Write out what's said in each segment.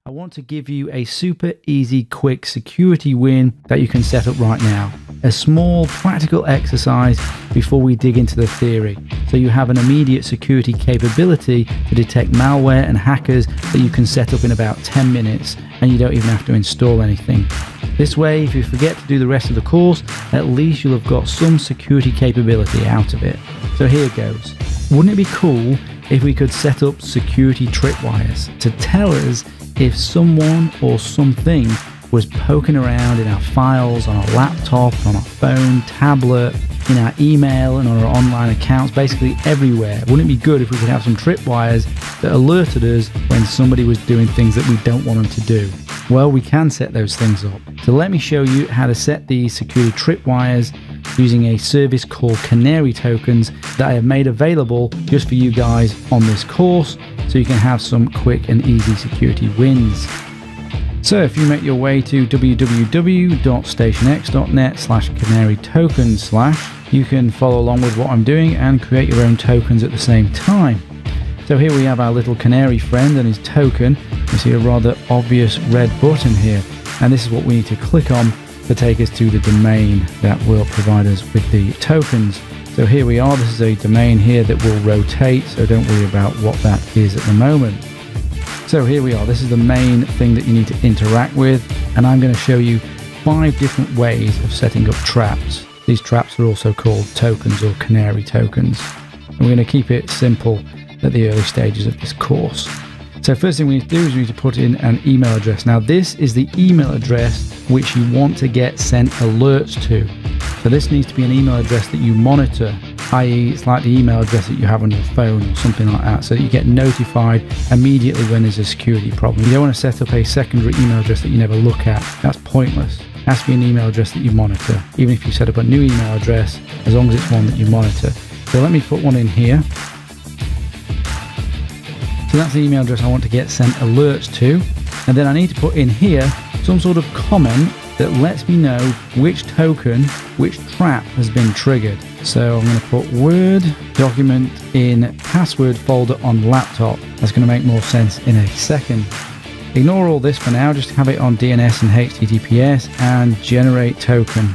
I want to give you a super easy, quick security win that you can set up right now. A small practical exercise before we dig into the theory, so you have an immediate security capability to detect malware and hackers that you can set up in about 10 minutes and you don't even have to install anything. This way, if you forget to do the rest of the course, at least you'll have got some security capability out of it. So here goes. Wouldn't it be cool if we could set up security tripwires to tell us if someone or something was poking around in our files, on our laptop, on our phone, tablet, in our email and on our online accounts, basically everywhere? Wouldn't it be good if we could have some tripwires that alerted us when somebody was doing things that we don't want them to do? Well, we can set those things up. So let me show you how to set these security tripwires using a service called Canary Tokens that I have made available just for you guys on this course, so you can have some quick and easy security wins. So if you make your way to www.stationx.net/canarytokens/, you can follow along with what I'm doing and create your own tokens at the same time. So here we have our little canary friend and his token. You see a rather obvious red button here, and this is what we need to click on to take us to the domain that will provide us with the tokens. So here we are. This is a domain here that will rotate, so don't worry about what that is at the moment. So here we are. This is the main thing that you need to interact with, and I'm going to show you 5 different ways of setting up traps. These traps are also called tokens or canary tokens. And we're going to keep it simple at the early stages of this course. So first thing we need to do is we need to put in an email address. Now this is the email address which you want to get sent alerts to. So this needs to be an email address that you monitor, i.e. it's like the email address that you have on your phone or something like that, so that you get notified immediately when there's a security problem. You don't want to set up a secondary email address that you never look at. That's pointless. It has to be an email address that you monitor. Even if you set up a new email address, as long as it's one that you monitor. So let me put one in here. So that's the email address I want to get sent alerts to. And then I need to put in here some sort of comment that lets me know which token, which trap has been triggered. So I'm going to put Word document in password folder on laptop. That's going to make more sense in a second. Ignore all this for now, just have it on DNS and HTTPS and generate token.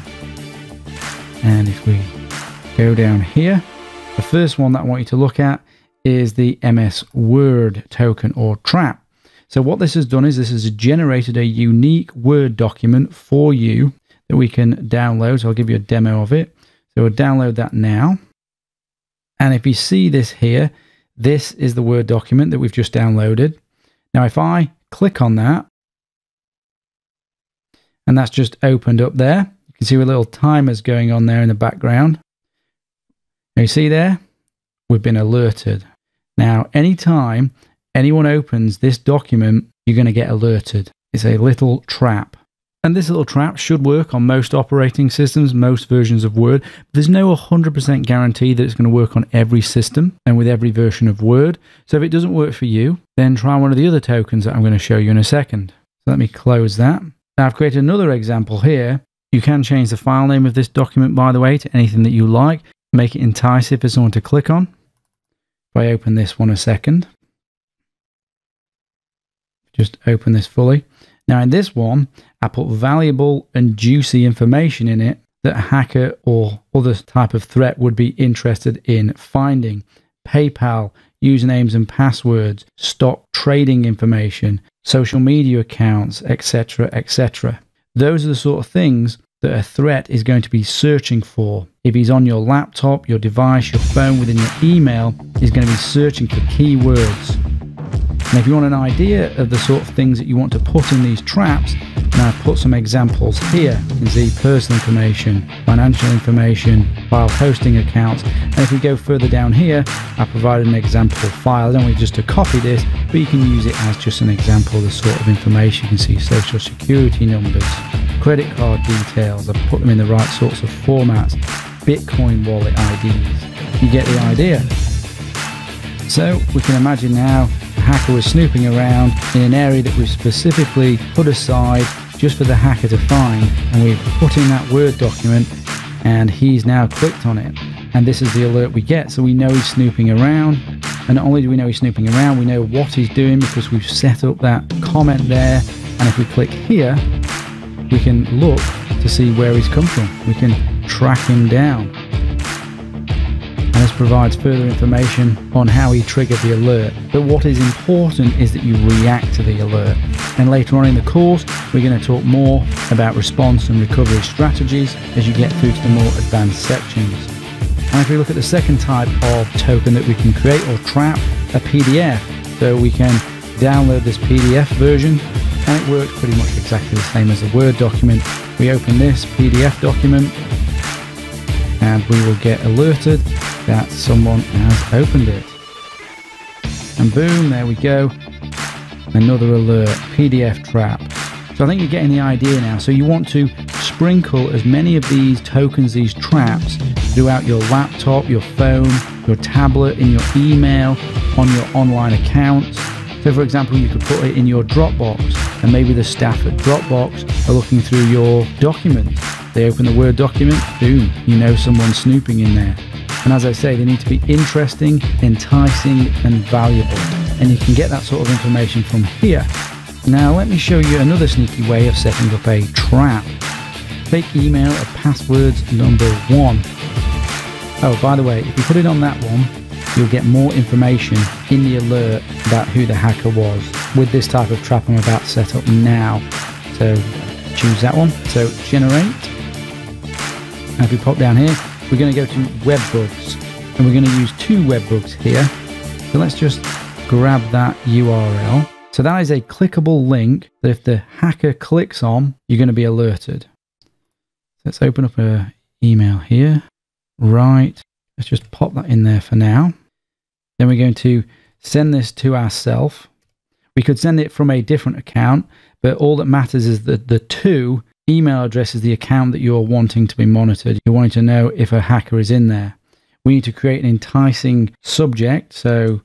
And if we go down here, the first one that I want you to look at is the MS Word token or trap. So what this has done is this has generated a unique Word document for you that we can download. So I'll give you a demo of it. So we'll download that now. And if you see this here, this is the Word document that we've just downloaded. Now if I click on that, and that's just opened up there, you can see a little timer's going on there in the background. Now you see there, we've been alerted. Now anytime anyone opens this document, you're going to get alerted. It's a little trap. And this little trap should work on most operating systems, most versions of Word. But there's no 100% guarantee that it's going to work on every system and with every version of Word. So if it doesn't work for you, then try one of the other tokens that I'm going to show you in a second. So let me close that. Now I've created another example here. You can change the file name of this document, by the way, to anything that you like. Make it enticing for someone to click on. If I open this one a second. Just open this fully. Now in this one, I put valuable and juicy information in it that a hacker or other type of threat would be interested in finding. PayPal, usernames and passwords, stock trading information, social media accounts, etc., etc. Those are the sort of things that a threat is going to be searching for. If he's on your laptop, your device, your phone, within your email, he's going to be searching for keywords. And if you want an idea of the sort of things that you want to put in these traps, then I've put some examples here. You can see personal information, financial information, file hosting accounts. And if we go further down here, I provided an example file. I don't want you just to copy this, but you can use it as just an example of the sort of information. You can see social security numbers, credit card details. I've put them in the right sorts of formats, Bitcoin wallet IDs. You get the idea. So we can imagine now the hacker was snooping around in an area that we've specifically put aside just for the hacker to find, and we've put in that Word document and he's now clicked on it, and this is the alert we get. So we know he's snooping around. And not only do we know he's snooping around, we know what he's doing because we've set up that comment there. And if we click here, we can look to see where he's come from. We can track him down. And this provides further information on how he triggered the alert. But what is important is that you react to the alert. And later on in the course, we're going to talk more about response and recovery strategies as you get through to the more advanced sections. And if we look at the second type of token that we can create or trap, a PDF. So we can download this PDF version, and it works pretty much exactly the same as a Word document. We open this PDF document and we will get alerted that someone has opened it. And boom, there we go. Another alert, PDF trap. So I think you're getting the idea now. So you want to sprinkle as many of these tokens, these traps, throughout your laptop, your phone, your tablet, in your email, on your online accounts. So for example, you could put it in your Dropbox, and maybe the staff at Dropbox are looking through your documents. They open the Word document, boom, you know someone's snooping in there. And as I say, they need to be interesting, enticing, and valuable. And you can get that sort of information from here. Now let me show you another sneaky way of setting up a trap. Fake email of passwords number 1. Oh, by the way, if you put it on that one, you'll get more information in the alert about who the hacker was with this type of trap I'm about to set up now. So choose that one. So generate. And if we pop down here, we're going to go to webbugs, and we're going to use 2 webbugs here. So let's just grab that URL. So that is a clickable link that if the hacker clicks on, you're going to be alerted. Let's open up an email here. Right. Let's just pop that in there for now. Then we're going to send this to ourselves. We could send it from a different account, but all that matters is that the 2 email address is the account that you're wanting to be monitored. You're wanting to know if a hacker is in there. We need to create an enticing subject. So,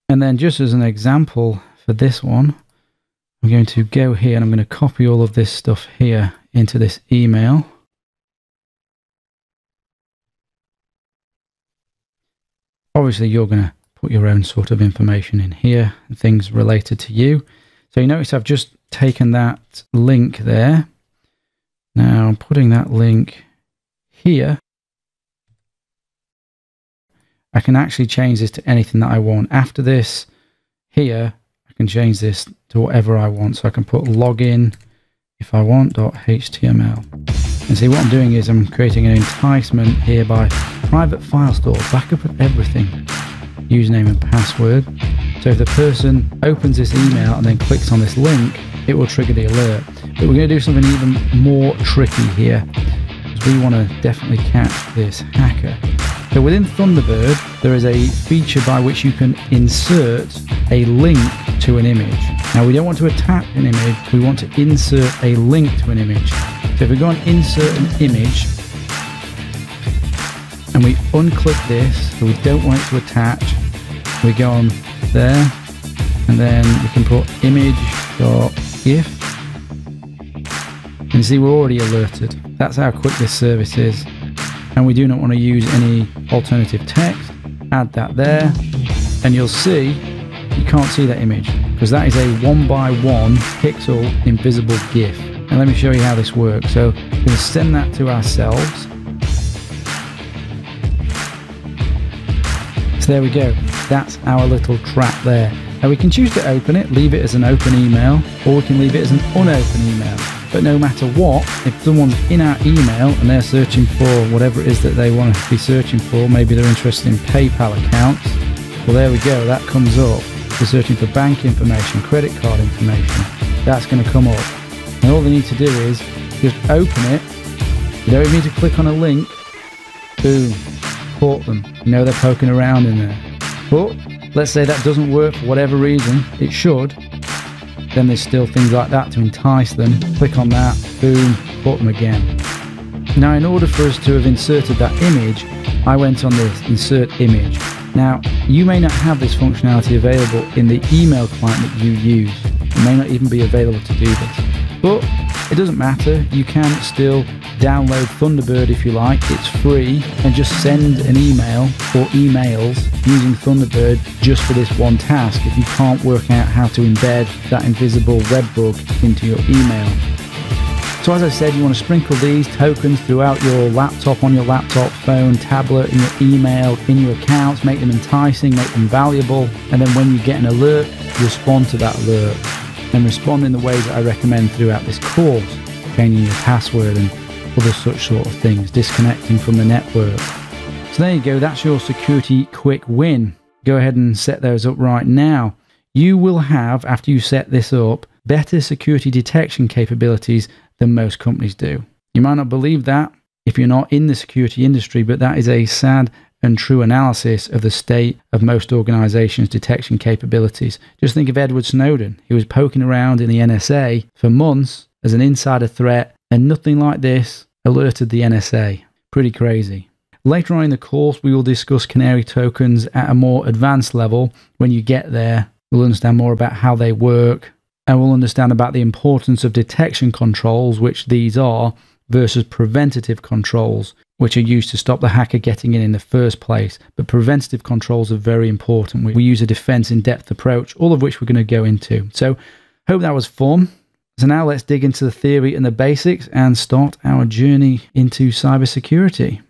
and then just as an example for this one, I'm going to go here and I'm going to copy all of this stuff here into this email. Obviously, you're going to put your own sort of information in here, things related to you. So you notice I've just taken that link there. Now I'm putting that link here. I can actually change this to anything that I want. After this, here, I can change this to whatever I want. So I can put login, if I want, .html. And see what I'm doing is I'm creating an enticement here by private file store, backup of everything, username and password. So if the person opens this email and then clicks on this link, it will trigger the alert. But we're going to do something even more tricky here, because we want to definitely catch this hacker. So within Thunderbird, there is a feature by which you can insert a link to an image. Now we don't want to attach an image, we want to insert a link to an image. So if we go and insert an image, and we unclick this, so we don't want it to attach, we go on there, and then we can put image.gif, and you see we're already alerted. That's how quick this service is. And we do not want to use any alternative text. Add that there, and you'll see you can't see that image because that is a 1x1 pixel invisible GIF. And let me show you how this works. So we're going to send that to ourselves. So there we go. That's our little trap there. Now we can choose to open it, leave it as an open email, or we can leave it as an unopened email. But no matter what, if someone's in our email and they're searching for whatever it is that they want to be searching for, maybe they're interested in PayPal accounts, well there we go, that comes up. They're searching for bank information, credit card information, that's going to come up. And all they need to do is just open it. You don't even need to click on a link. Boom, caught them. You know they're poking around in there. But let's say that doesn't work for whatever reason, it should. Then there's still things like that to entice them. Click on that, boom, caught them again. Now in order for us to have inserted that image, I went on this insert image. Now you may not have this functionality available in the email client that you use. It may not even be available to do this. But it doesn't matter, you can still download Thunderbird if you like, it's free, and just send an email or emails using Thunderbird just for this one task if you can't work out how to embed that invisible web bug into your email. So as I said, you want to sprinkle these tokens throughout your laptop, on your laptop, phone, tablet, in your email, in your accounts, make them enticing, make them valuable, and then when you get an alert, respond to that alert. And respond in the ways that I recommend throughout this course, changing your password and other such sort of things, disconnecting from the network. So there you go, that's your security quick win. Go ahead and set those up right now. You will have, after you set this up, better security detection capabilities than most companies do. You might not believe that if you're not in the security industry, but that is a sad and true analysis of the state of most organizations' detection capabilities. Just think of Edward Snowden. He was poking around in the NSA for months as an insider threat, and nothing like this alerted the NSA. Pretty crazy. Later on in the course, we will discuss canary tokens at a more advanced level. When you get there, we'll understand more about how they work, and we'll understand about the importance of detection controls, which these are, versus preventative controls, which are used to stop the hacker getting in the first place. But preventative controls are very important. We use a defense in-depth approach, all of which we're going to go into. So hope that was fun. So now let's dig into the theory and the basics and start our journey into cybersecurity.